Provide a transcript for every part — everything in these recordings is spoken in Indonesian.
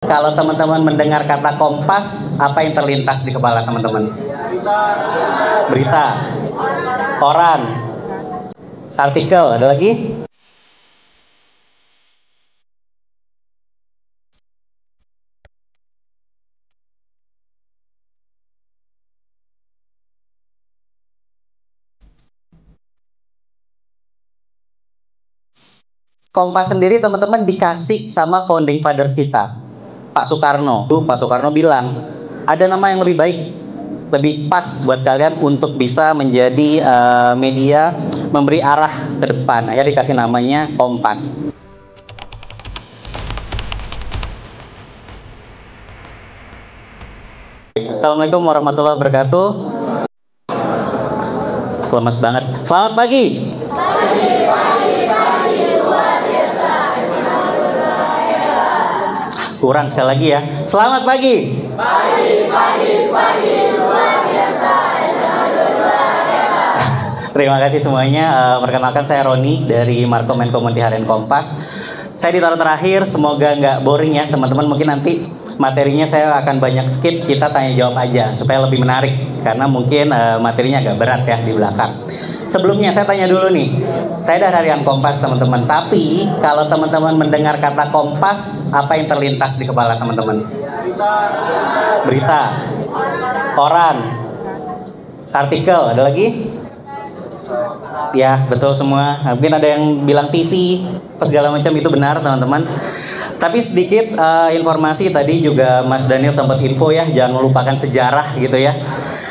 Kalau teman-teman mendengar kata Kompas, apa yang terlintas di kepala teman-teman? Berita, koran, artikel, ada lagi? Kompas sendiri teman-teman dikasih sama founding fathers kita, Pak Soekarno. Pak Soekarno bilang, ada nama yang lebih baik, lebih pas buat kalian untuk bisa menjadi media memberi arah ke depan. Akhirnya dikasih namanya Kompas. Assalamualaikum warahmatullahi wabarakatuh. Lemas banget. Selamat pagi. Kurang sekali lagi ya. Selamat pagi. Pagi luar biasa. Terima kasih semuanya. Perkenalkan saya Roni dari Markom and Community Harian Kompas. Saya ditaruh terakhir. Semoga nggak boring ya teman-teman. Mungkin nanti materinya saya akan banyak skip. Kita tanya jawab aja supaya lebih menarik. Karena mungkin materinya agak berat ya di belakang. Sebelumnya saya tanya dulu nih, saya dari Harian Kompas teman-teman. Tapi kalau teman-teman mendengar kata Kompas, apa yang terlintas di kepala teman-teman? Berita, koran, artikel, ada lagi? Ya betul semua. Mungkin ada yang bilang TV, segala macam, itu benar teman-teman. Tapi sedikit informasi tadi juga Mas Daniel sempat info ya, jangan melupakan sejarah gitu ya.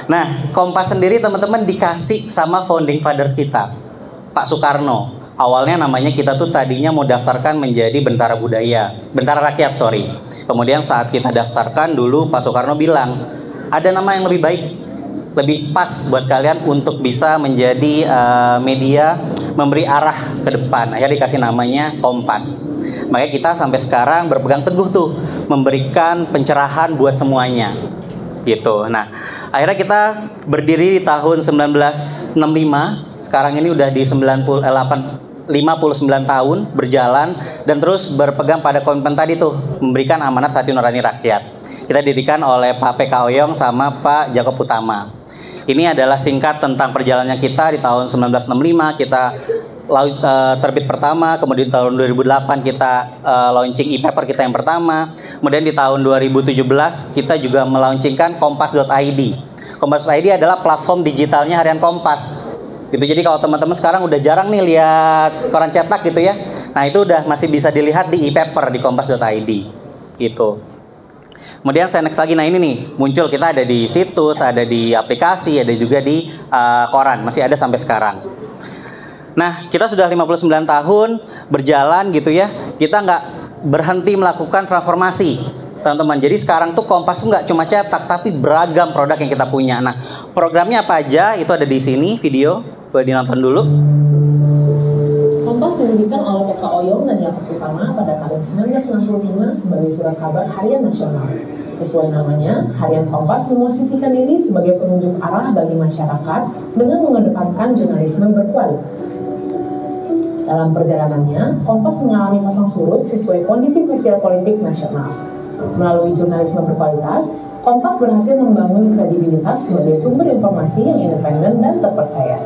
Nah, Kompas sendiri teman-teman dikasih sama founding fathers kita, Pak Soekarno. Awalnya namanya kita tuh tadinya mau daftarkan menjadi Bentara Rakyat. Kemudian saat kita daftarkan dulu Pak Soekarno bilang, ada nama yang lebih baik, lebih pas buat kalian untuk bisa menjadi media memberi arah ke depan. Akhirnya dikasih namanya Kompas. Makanya kita sampai sekarang berpegang teguh tuh memberikan pencerahan buat semuanya. Gitu. Nah, akhirnya kita berdiri di tahun 1965. Sekarang ini udah di 59 tahun berjalan dan terus berpegang pada komitmen tadi tuh, memberikan amanat hati nurani rakyat. Kita didirikan oleh Pak PK Oyong sama Pak Jakob Utama. Ini adalah singkat tentang perjalanannya kita. Di tahun 1965 kita terbit pertama, kemudian tahun 2008 kita launching e-paper kita yang pertama. Kemudian di tahun 2017 kita juga melaunchingkan kompas.id. Kompas.id adalah platform digitalnya Harian Kompas. Gitu. Jadi kalau teman-teman sekarang udah jarang nih lihat koran cetak gitu ya. Nah, itu udah masih bisa dilihat di e-paper di kompas.id. Gitu. Kemudian saya next lagi, nah ini nih muncul, kita ada di situs, ada di aplikasi, ada juga di koran, masih ada sampai sekarang. Nah, kita sudah 59 tahun berjalan gitu ya. Kita nggak berhenti melakukan transformasi, teman-teman. Jadi sekarang tuh Kompas nggak cuma cetak, tapi beragam produk yang kita punya. Nah, programnya apa aja? Itu ada di sini video, boleh dinonton dulu. Kompas didirikan oleh PK Oyong dan Jakob Utama pada tahun 1965 sebagai surat kabar harian nasional. Sesuai namanya, Harian Kompas memosisikan diri sebagai penunjuk arah bagi masyarakat dengan mengedepankan jurnalisme berkualitas. Dalam perjalanannya, Kompas mengalami pasang surut sesuai kondisi sosial politik nasional. Melalui jurnalisme berkualitas, Kompas berhasil membangun kredibilitas sebagai sumber informasi yang independen dan terpercaya.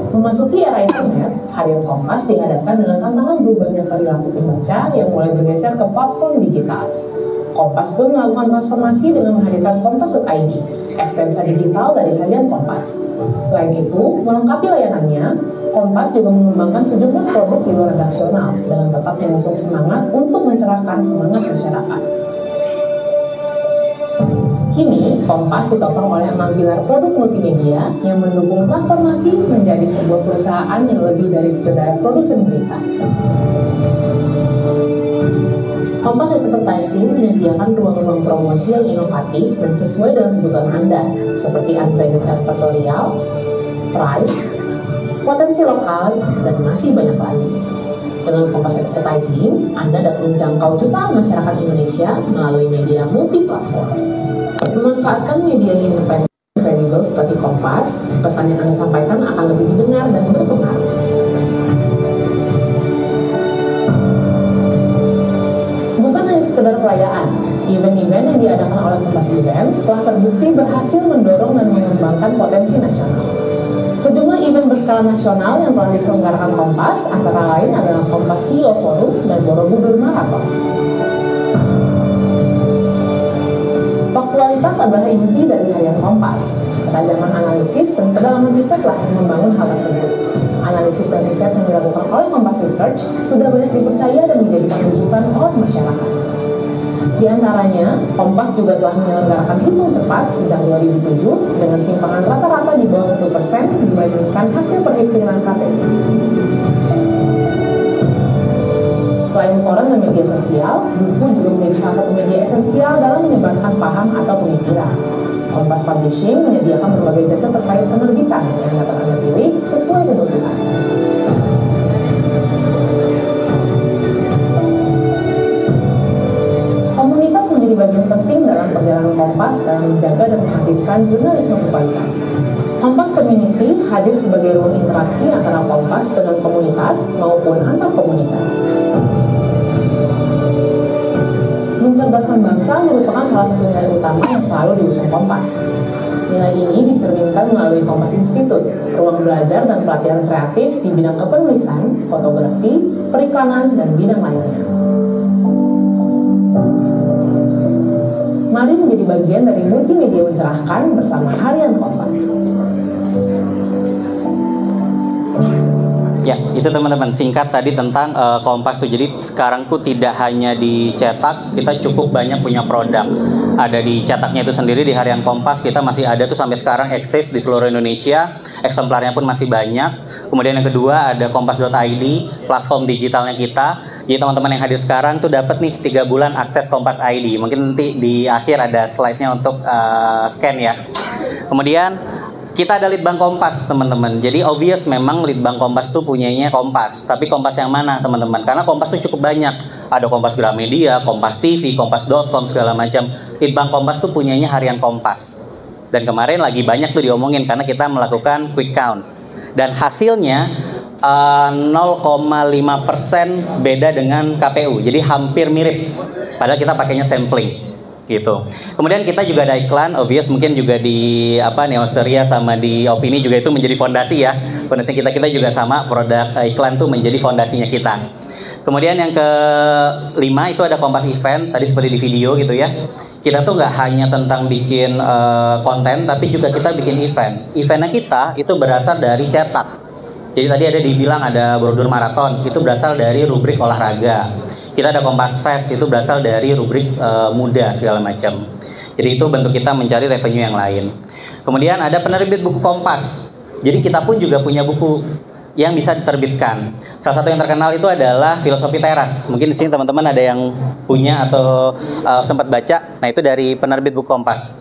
Memasuki era internet, Harian Kompas dihadapkan dengan tantangan berubahnya perilaku pembaca yang mulai bergeser ke platform digital. Kompas pun melakukan transformasi dengan menghadirkan Kompas.id, ekstensi digital dari Harian Kompas. Selain itu, melengkapi layanannya, Kompas juga mengembangkan sejumlah produk di luar redaksional dengan tetap mengusung semangat untuk mencerahkan semangat masyarakat. Kini, Kompas ditopang oleh 6 pilar produk multimedia yang mendukung transformasi menjadi sebuah perusahaan yang lebih dari sekedar produsen berita. Kompas Advertising menyediakan ruang-ruang promosi yang inovatif dan sesuai dengan kebutuhan Anda, seperti unbranded advertorial, Pride, potensi lokal, dan masih banyak lagi. Dengan Kompas Advertising, Anda dapat menjangkau jutaan masyarakat Indonesia melalui media multi-platform. Memanfaatkan media yang independen dan kredibel seperti Kompas, pesan yang Anda sampaikan akan lebih didengar dan berpengaruh. Bukan hanya sekedar perayaan. Event-event yang diadakan oleh Kompas Event telah terbukti berhasil mendorong dan mengembangkan potensi nasional. Sejumlah event berskala nasional yang telah diselenggarakan Kompas antara lain adalah Kompas CEO Forum dan Borobudur Marathon. Faktualitas adalah inti dari Harian Kompas. Ketajaman analisis dan kedalaman risetlah yang membangun hal tersebut. Analisis dan riset yang dilakukan oleh Kompas Research sudah banyak dipercaya dan dijadikan rujukan oleh masyarakat. Di antaranya, Kompas juga telah menyelenggarakan hitung cepat sejak 2007 dengan simpangan rata-rata di bawah 1% dibandingkan hasil perhitungan KPU. Selain koran dan media sosial, buku juga menjadi salah satu media esensial dalam menyebarkan paham atau pemikiran. Kompas Publishing menyediakan berbagai jasa terkait penerbitan yang dapat Anda pilih sesuai kebutuhan. Komunitas menjadi bagian penting dalam perjalanan Kompas dalam menjaga dan menghadirkan jurnalisme berkualitas. Kompas Community hadir sebagai ruang interaksi antara Kompas dengan komunitas maupun antar komunitas. Mencerdaskan bangsa merupakan salah satu nilai utama yang selalu diusung Kompas. Nilai ini dicerminkan melalui Kompas Institute, ruang belajar dan pelatihan kreatif di bidang kepenulisan, fotografi, periklanan, dan bidang lainnya. Mari menjadi bagian dari multimedia mencerahkan bersama Harian Kompas. Ya, itu teman-teman singkat tadi tentang Kompas tuh. Jadi sekarang tuh tidak hanya dicetak, kita cukup banyak punya produk. Ada di cetaknya itu sendiri di Harian Kompas, kita masih ada tuh sampai sekarang eksis di seluruh Indonesia. Eksemplarnya pun masih banyak. Kemudian yang kedua ada kompas.id, platform digitalnya kita. Jadi teman-teman yang hadir sekarang tuh dapat nih 3 bulan akses Kompas ID. Mungkin nanti di akhir ada slide-nya untuk scan ya. Kemudian kita ada Litbang Kompas teman-teman. Jadi obvious memang Litbang Kompas tuh punyanya Kompas. Tapi Kompas yang mana teman-teman? Karena Kompas tuh cukup banyak. Ada Kompas Gramedia, Kompas TV, Kompas.com segala macam. Litbang Kompas tuh punyanya Harian Kompas. Dan kemarin lagi banyak tuh diomongin karena kita melakukan quick count. Dan hasilnya 0,5% beda dengan KPU. Jadi hampir mirip. Padahal kita pakainya sampling. Gitu. Kemudian kita juga ada iklan, obvious mungkin juga di Neosteria sama di Opini juga itu menjadi fondasi ya. Fondasi kita juga sama, produk iklan tuh menjadi fondasinya kita. Kemudian yang kelima itu ada Kompas Event, tadi seperti di video gitu ya. Kita tuh nggak hanya tentang bikin konten, tapi juga kita bikin event. Eventnya kita itu berasal dari cetak. Jadi tadi ada dibilang ada Borobudur Marathon, itu berasal dari rubrik olahraga. Kita ada Kompas Fest, itu berasal dari rubrik muda segala macam. Jadi itu bentuk kita mencari revenue yang lain. Kemudian ada penerbit buku Kompas. Jadi kita pun juga punya buku yang bisa diterbitkan. Salah satu yang terkenal itu adalah Filosofi Teras. Mungkin di sini teman-teman ada yang punya atau sempat baca. Nah itu dari penerbit buku Kompas.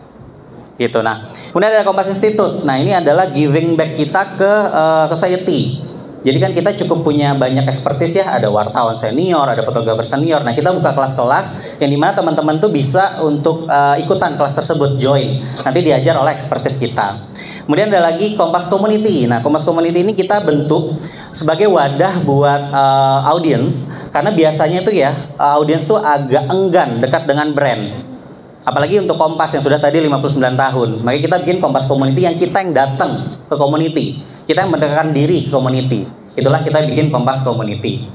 Gitu. Nah, kemudian ada Kompas Institute. Nah ini adalah giving back kita ke society. Jadi kan kita cukup punya banyak expertise ya, ada wartawan senior, ada fotografer senior. Nah kita buka kelas-kelas yang dimana teman-teman tuh bisa untuk ikutan kelas tersebut, join. Nanti diajar oleh expertise kita. Kemudian ada lagi Kompas Community. Nah Kompas Community ini kita bentuk sebagai wadah buat audience. Karena biasanya tuh ya, audience tuh agak enggan dekat dengan brand. Apalagi untuk Kompas yang sudah tadi 59 tahun. Makanya kita bikin Kompas Community yang kita yang datang ke community. Kita yang mendekatkan diri ke community. Itulah kita bikin Kompas Community.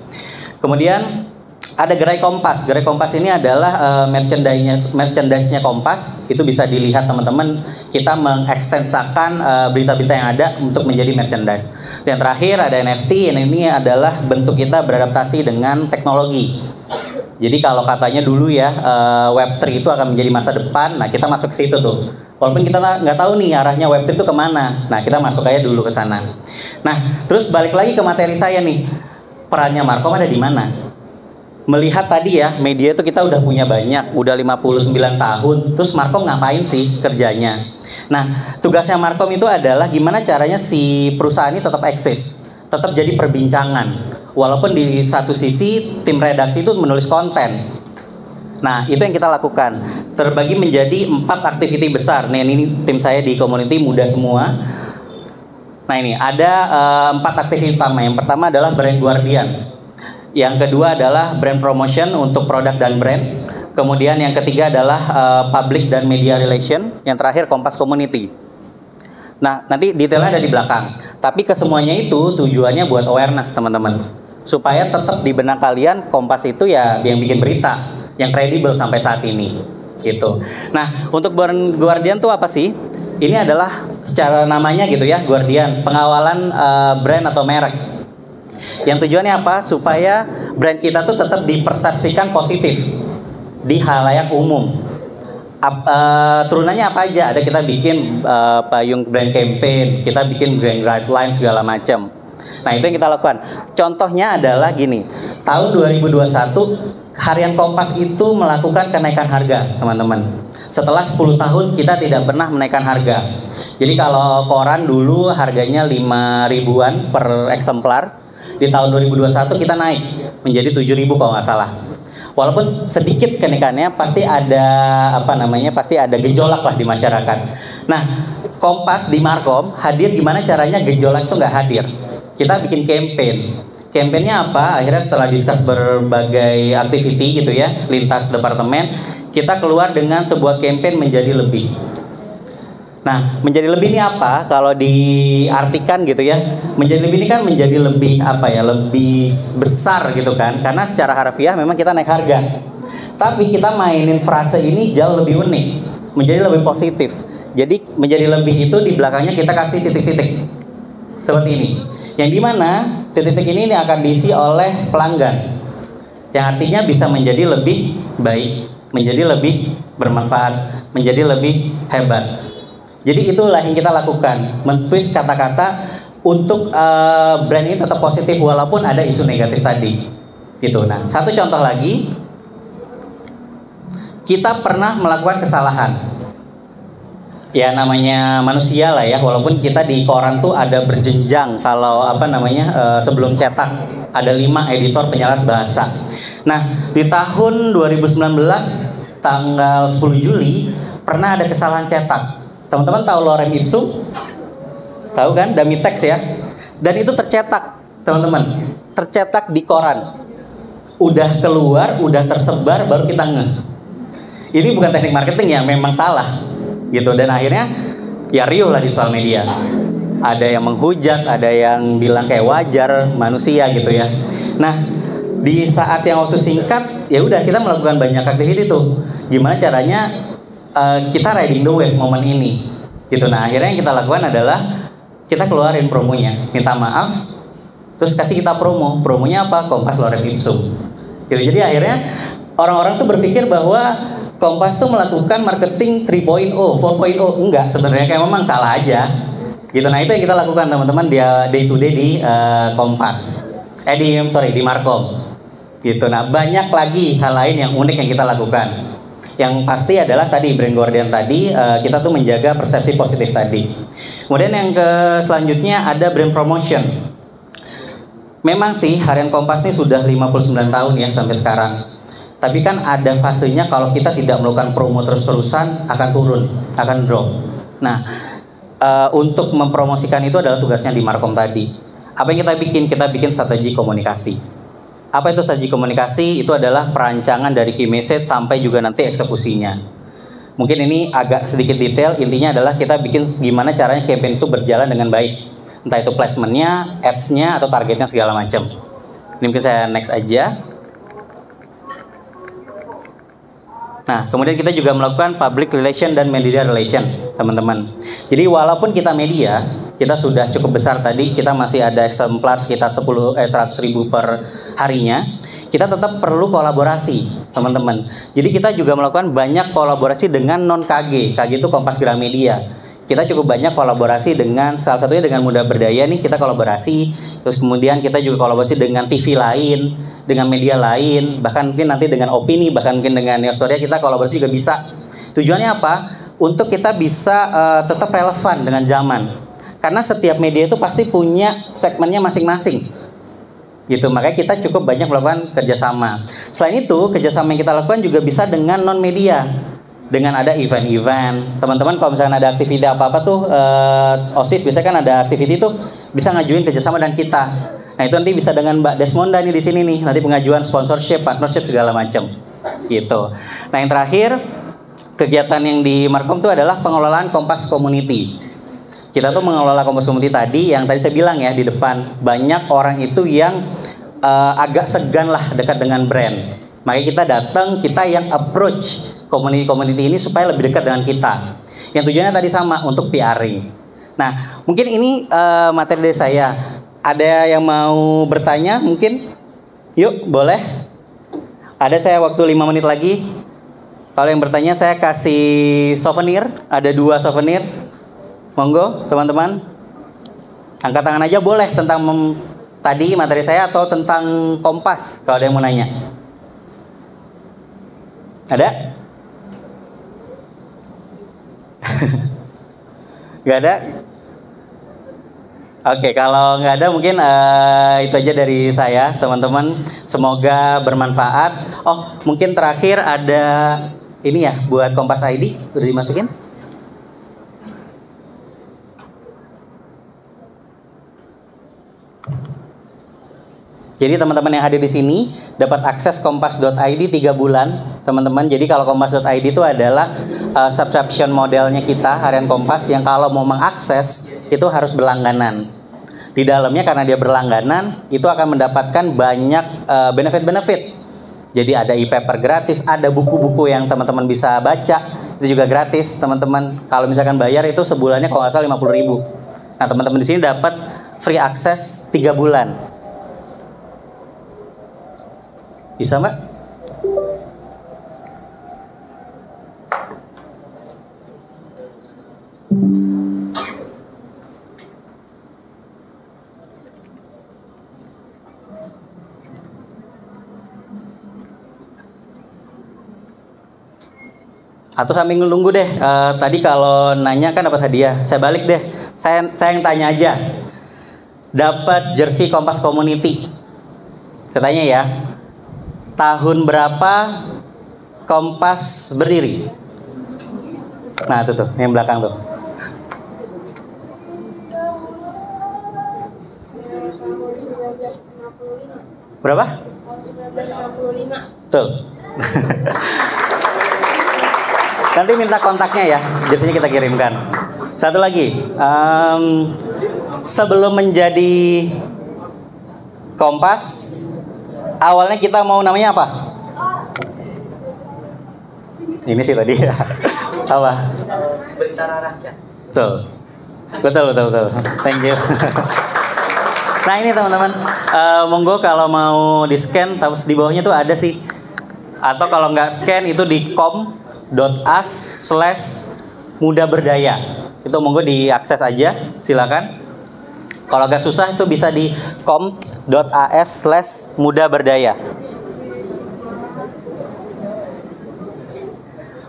Kemudian ada Gerai Kompas. Gerai Kompas ini adalah merchandise-nya Kompas. Itu bisa dilihat teman-teman. Kita mengekstensakan berita-berita yang ada untuk menjadi merchandise. Dan terakhir ada NFT. Ini adalah bentuk kita beradaptasi dengan teknologi. Jadi kalau katanya dulu ya Web3 itu akan menjadi masa depan. Nah kita masuk ke situ tuh. Walaupun kita nggak tahu nih arahnya Web3 itu kemana. Nah kita masuk aja dulu ke sana. Nah terus balik lagi ke materi saya nih. Perannya Markom ada di mana? Melihat tadi ya media itu kita udah punya banyak. Udah 59 tahun. Terus Markom ngapain sih kerjanya? Nah tugasnya Markom itu adalah gimana caranya si perusahaan ini tetap eksis. Tetap jadi perbincangan. Walaupun di satu sisi tim redaksi itu menulis konten. Nah itu yang kita lakukan. Terbagi menjadi 4 aktiviti besar. Nah ini tim saya di community muda semua. Nah ini ada 4 aktiviti utama. Yang pertama adalah brand guardian. Yang kedua adalah brand promotion untuk produk dan brand. Kemudian yang ketiga adalah public dan media relation. Yang terakhir Kompas Community. Nah, nanti detailnya ada di belakang. Tapi kesemuanya itu tujuannya buat awareness teman-teman. Supaya tetap di benak kalian Kompas itu ya yang bikin berita, yang kredibel sampai saat ini. Gitu. Nah, untuk Guardian tuh apa sih? Ini adalah secara namanya gitu ya, Guardian, pengawalan brand atau merek. Yang tujuannya apa? Supaya brand kita tuh tetap dipersepsikan positif di halayak umum. Turunannya apa aja? Ada kita bikin payung brand campaign, kita bikin brand guideline segala macam. Nah, itu yang kita lakukan. Contohnya adalah gini. Tahun 2021 Harian Kompas itu melakukan kenaikan harga, teman-teman. Setelah 10 tahun kita tidak pernah menaikkan harga. Jadi kalau koran dulu harganya 5 ribuan per eksemplar, di tahun 2021 kita naik menjadi 7.000 kalau nggak salah. Walaupun sedikit kenaikannya, pasti ada pasti ada gejolak lah di masyarakat. Nah, Kompas di Markom hadir gimana caranya gejolak itu nggak hadir. Kita bikin campaign. Campaignnya apa? Akhirnya setelah discuss berbagai activity gitu ya, lintas departemen, kita keluar dengan sebuah campaign menjadi lebih. Nah, menjadi lebih ini apa? Kalau diartikan gitu ya, menjadi lebih ini kan menjadi lebih lebih besar gitu kan. Karena secara harfiah memang kita naik harga. Tapi kita mainin frase ini jauh lebih unik, menjadi lebih positif. Jadi menjadi lebih itu di belakangnya kita kasih titik-titik. Seperti ini. Yang dimana titik-titik ini akan diisi oleh pelanggan. Yang artinya bisa menjadi lebih baik, menjadi lebih bermanfaat, menjadi lebih hebat. Jadi itulah yang kita lakukan, mentwist kata-kata untuk brand ini tetap positif walaupun ada isu negatif tadi. Gitu. Nah, satu contoh lagi, kita pernah melakukan kesalahan. Ya namanya manusia lah ya, walaupun kita di koran tuh ada berjenjang. Kalau sebelum cetak ada 5 editor penyelas bahasa. Nah, di tahun 2019 tanggal 10 Juli pernah ada kesalahan cetak. Teman-teman tahu lorem ipsum? Tahu kan? Dummy text ya. Dan itu tercetak, teman-teman. Tercetak di koran. Udah keluar, udah tersebar, baru kita ngeh. Ini bukan teknik marketing ya, memang salah. Gitu. Dan akhirnya ya riuh lah di sosial media. Ada yang menghujat, ada yang bilang kayak wajar manusia gitu ya. Nah, di saat yang waktu singkat, ya udah kita melakukan banyak aktiviti tuh. Gimana caranya kita riding the wave momen ini gitu. Nah, akhirnya yang kita lakukan adalah kita keluarin promonya, minta maaf, terus kasih kita promonya apa? Kompas lorem ipsum gitu. Jadi akhirnya orang-orang tuh berpikir bahwa Kompas tuh melakukan marketing 3.0, 4.0. Enggak, sebenarnya kayak memang salah aja gitu. Nah, itu yang kita lakukan teman-teman dia day to day di Kompas di Markom gitu. Nah, banyak lagi hal lain yang unik yang kita lakukan. Yang pasti adalah tadi brand Guardian tadi, kita tuh menjaga persepsi positif tadi. Kemudian yang selanjutnya ada brand promotion. Memang sih Harian Kompas ini sudah 59 tahun ya sampai sekarang. Tapi kan ada fasenya kalau kita tidak melakukan promo terus-terusan akan turun, akan drop. Nah, untuk mempromosikan itu adalah tugasnya di Markom tadi. Apa yang kita bikin? Kita bikin strategi komunikasi. Apa itu strategi komunikasi? Itu adalah perancangan dari key message sampai juga nanti eksekusinya. Mungkin ini agak sedikit detail, intinya adalah kita bikin gimana caranya campaign itu berjalan dengan baik. Entah itu placementnya, ads-nya, atau targetnya segala macam. Ini mungkin saya next aja. Nah, kemudian kita juga melakukan public relation dan media relation, teman-teman. Jadi walaupun kita media, kita sudah cukup besar tadi, kita masih ada eksemplar sekitar 100.000 per harinya, kita tetap perlu kolaborasi, teman-teman. Jadi kita juga melakukan banyak kolaborasi dengan non-KG. KG itu Kompas Gramedia. Kita cukup banyak kolaborasi dengan, salah satunya dengan Muda Berdaya nih, kita kolaborasi. Terus kemudian kita juga kolaborasi dengan TV lain, dengan media lain, bahkan mungkin nanti dengan Opini, bahkan mungkin dengan Neostoria kita kolaborasi juga bisa. Tujuannya apa? Untuk kita bisa tetap relevan dengan zaman. Karena setiap media itu pasti punya segmennya masing-masing. Gitu, makanya kita cukup banyak melakukan kerjasama. Selain itu, kerjasama yang kita lakukan juga bisa dengan non-media. Dengan ada event-event. Teman-teman kalau misalnya ada aktiviti apa-apa tuh, OSIS biasanya kan ada aktiviti tuh, bisa ngajuin kerjasama dengan kita. Nah, itu nanti bisa dengan Mbak Desmonda nih di sini nih, nanti pengajuan sponsorship, partnership segala macam. gitu. Nah yang terakhir, kegiatan yang di Markom itu adalah pengelolaan Kompas Community. Kita tuh mengelola Kompas Community tadi, yang tadi saya bilang ya di depan, banyak orang itu yang agak segan lah dekat dengan brand. Makanya kita datang, kita yang approach community ini supaya lebih dekat dengan kita. Yang tujuannya tadi sama, untuk PRing. Nah, mungkin ini materi dari saya. Ada yang mau bertanya mungkin? Yuk, boleh. Ada saya waktu 5 menit lagi. Kalau yang bertanya saya kasih souvenir. Ada 2 souvenir. Monggo teman-teman. Angkat tangan aja boleh tentang tadi materi saya atau tentang Kompas. Kalau ada yang mau nanya. Ada? Gak ada? Oke, kalau nggak ada mungkin itu aja dari saya, teman-teman. Semoga bermanfaat. Oh, mungkin terakhir ada ini ya buat Kompas ID, udah dimasukin? Jadi teman-teman yang hadir di sini dapat akses kompas.id 3 bulan, teman-teman. Jadi kalau kompas.id itu adalah subscription modelnya kita, harian Kompas, yang kalau mau mengakses itu harus berlangganan. Di dalamnya karena dia berlangganan, itu akan mendapatkan banyak benefit-benefit. Jadi ada e-paper gratis, ada buku-buku yang teman-teman bisa baca, itu juga gratis, teman-teman. Kalau misalkan bayar itu sebulannya kalau nggak salah 50.000. Nah, teman-teman di sini dapat free akses 3 bulan. Bisa, Mbak? Atau sambil nunggu deh. Tadi kalau nanya kan dapat hadiah. Saya balik deh. Saya yang tanya aja. Dapat jersey Kompas Community. Saya tanya ya. Tahun berapa Kompas berdiri? Nah itu tuh, yang belakang tuh. Berapa? Tahun 1965. Tuh. Nanti minta kontaknya ya, jersinya kita kirimkan. Satu lagi, sebelum menjadi Kompas, awalnya kita mau namanya apa? Ini sih tadi ya. Apa? Bentara Rakyat. Betul. Thank you. Nah ini teman-teman, monggo kalau mau di scan, terus di bawahnya tuh ada sih. Atau kalau nggak scan itu di com.as/mudaberdaya. Itu monggo diakses aja, silakan. Kalau agak susah itu bisa di com.as/mudaberdaya.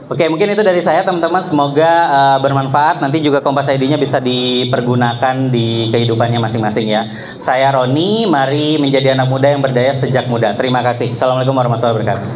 Oke, mungkin itu dari saya teman-teman. Semoga bermanfaat. Nanti juga Kompas ID-nya bisa dipergunakan di kehidupannya masing-masing ya. Saya Roni, mari menjadi anak muda yang berdaya sejak muda. Terima kasih. Assalamualaikum warahmatullahi wabarakatuh.